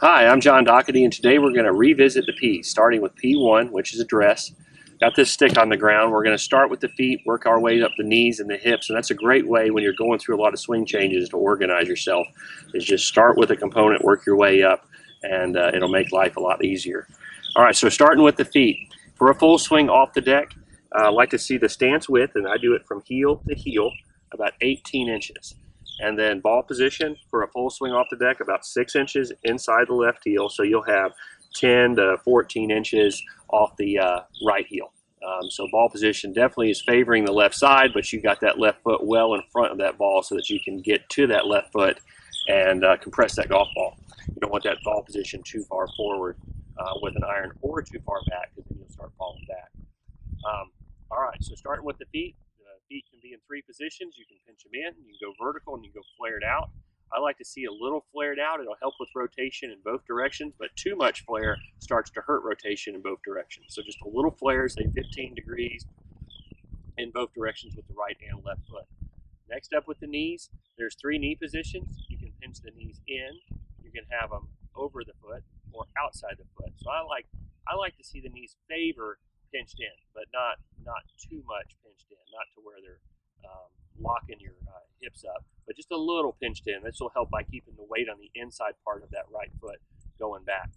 Hi, I'm John Doherty, and today we're going to revisit the P's, starting with P1, which is address. Got this stick on the ground. We're going to start with the feet, work our way up the knees and the hips, and that's a great way when you're going through a lot of swing changes to organize yourself, is just start with a component, work your way up, and it'll make life a lot easier. All right, so starting with the feet. For a full swing off the deck, I like to see the stance width, and I do it from heel to heel, about 18 inches. And then ball position for a full swing off the deck, about 6 inches inside the left heel. So you'll have 10 to 14 inches off the right heel. So ball position definitely is favoring the left side, but you got that left foot well in front of that ball so that you can get to that left foot and compress that golf ball. You don't want that ball position too far forward with an iron or too far back, because then you'll start falling back. All right, so starting with the feet. Feet can be in 3 positions. You can pinch them in, you can go vertical, and you can go flared out. I like to see a little flared out. It'll help with rotation in both directions, but too much flare starts to hurt rotation in both directions. So just a little flare, say 15 degrees in both directions with the right and left foot. Next up with the knees, there's 3 knee positions. You can pinch the knees in, you can have them over the foot or outside the foot. So I like to see the knees favor pinched in, but not too much pinched in, not to where they're locking your hips up, but just a little pinched in. This will help by keeping the weight on the inside part of that right foot going back.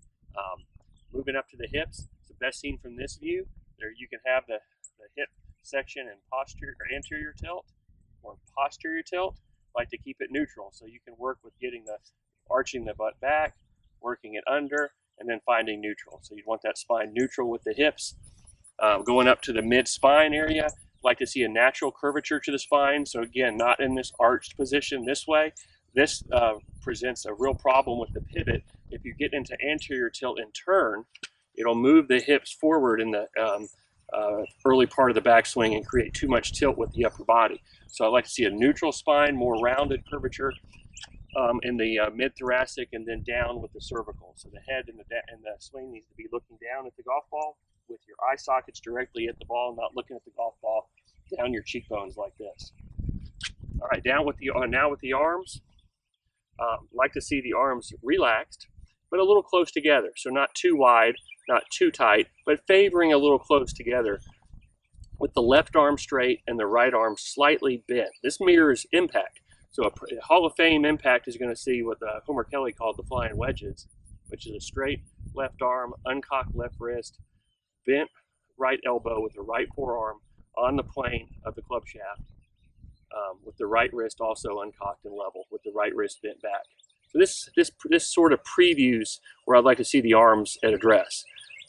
Moving up to the hips, it's the best seen from this view. There you can have the hip section and posterior or anterior tilt or posterior tilt. I like to keep it neutral, so you can work with getting the arching the butt back, working it under, and then finding neutral. So you'd want that spine neutral with the hips. Going up to the mid-spine area, like to see a natural curvature to the spine. So again, not in this arched position this way. This presents a real problem with the pivot. If you get into anterior tilt and turn, it'll move the hips forward in the early part of the backswing and create too much tilt with the upper body. So I like to see a neutral spine, more rounded curvature in the mid-thoracic, and then down with the cervical. So the head and the swing needs to be looking down at the golf ball, with your eye sockets directly at the ball, not looking at the golf ball, down your cheekbones like this. All right, now with the arms, like to see the arms relaxed, but a little close together. So not too wide, not too tight, but favoring a little close together, with the left arm straight and the right arm slightly bent. This mirrors impact. So a Hall of Fame impact is going to see what Homer Kelly called the flying wedges, which is a straight left arm, uncocked left wrist, bent right elbow with the right forearm on the plane of the club shaft, with the right wrist also uncocked and level, with the right wrist bent back. So this sort of previews where I'd like to see the arms at address.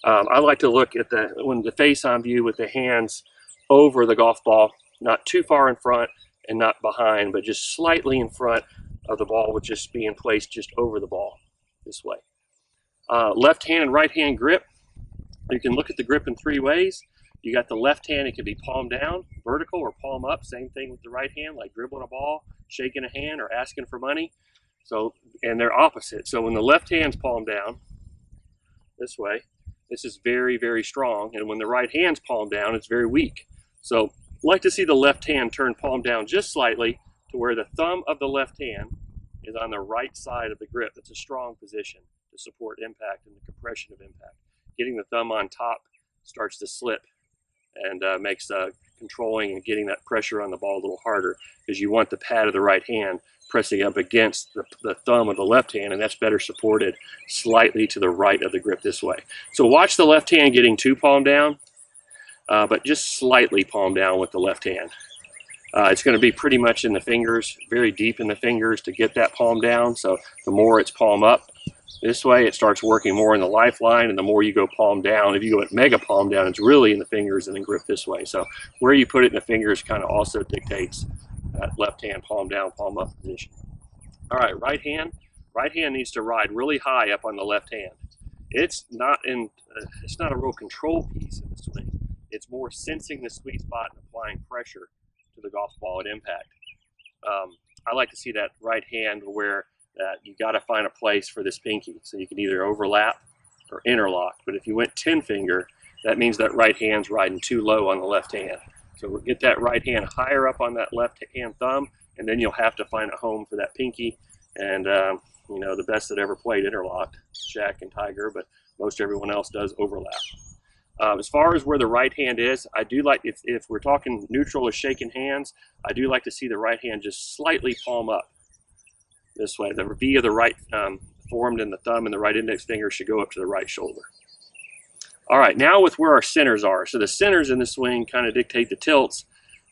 I like to look at the face-on view with the hands over the golf ball, not too far in front and not behind, but just slightly in front of the ball, with just being placed just over the ball this way. Left hand and right hand grip. You can look at the grip in 3 ways. You got the left hand, it can be palm down, vertical, or palm up. Same thing with the right hand, like dribbling a ball, shaking a hand, or asking for money. So, and they're opposite. So when the left hand's palm down this way, this is very, very strong. And when the right hand's palm down, it's very weak. So I like to see the left hand turn palm down just slightly to where the thumb of the left hand is on the right side of the grip. That's a strong position to support impact and the compression of impact. Getting the thumb on top starts to slip and makes controlling and getting that pressure on the ball a little harder, because you want the pad of the right hand pressing up against the thumb of the left hand, and that's better supported slightly to the right of the grip this way. So watch the left hand getting too palm down, but just slightly palm down with the left hand. It's going to be pretty much in the fingers, very deep in the fingers to get that palm down. So the more it's palm up this way, it starts working more in the lifeline, and the more you go palm down, if you go at mega palm down, it's really in the fingers and then grip this way. So where you put it in the fingers kind of also dictates that left hand palm down, palm up position. All right, right hand needs to ride really high up on the left hand. It's not a real control piece in the swing. It's more sensing the sweet spot and applying pressure to the golf ball at impact. I like to see that right hand where you got to find a place for this pinky. So you can either overlap or interlock. But if you went 10 finger, that means that right hand's riding too low on the left hand. So we'll get that right hand higher up on that left hand thumb, and then you'll have to find a home for that pinky. And You know, the best that ever played interlocked, Shaq and Tiger, but most everyone else does overlap. As far as where the right hand is, I do like, if we're talking neutral or shaking hands, I do like to see the right hand just slightly palm up this way. The V of the right formed in the thumb and the right index finger should go up to the right shoulder. All right, now with where our centers are. So the centers in the swing kind of dictate the tilts,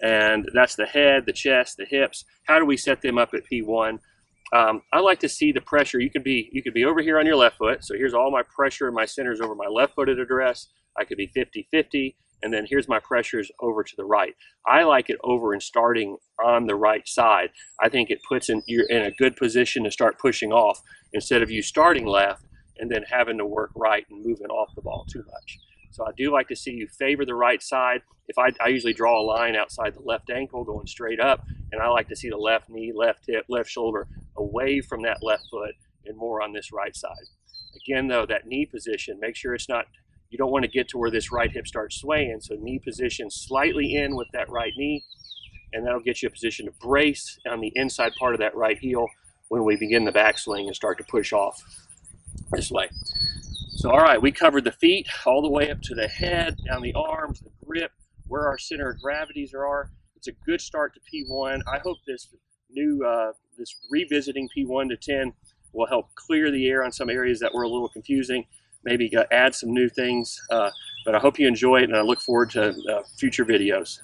and that's the head, the chest, the hips. How do we set them up at P1? I like to see the pressure. You could be over here on your left foot. So here's all my pressure and my centers over my left foot at address. I could be 50-50, and then here's my pressures over to the right. I like it over and starting on the right side. I think it puts you're in a good position to start pushing off instead of you starting left and then having to work right and moving off the ball too much. So I do like to see you favor the right side. If I usually draw a line outside the left ankle going straight up, and I like to see the left knee, left hip, left shoulder away from that left foot and more on this right side. Again though, that knee position, make sure it's not, you don't want to get to where this right hip starts swaying, so knee position slightly in with that right knee, and that'll get you a position to brace on the inside part of that right heel when we begin the backswing and start to push off this way. So all right, we covered the feet all the way up to the head, down the arms, the grip, where our center of gravities are. It's a good start to P1. I hope this new, this revisiting P1 to 10 will help clear the air on some areas that were a little confusing, maybe add some new things, but I hope you enjoy it, and I look forward to future videos.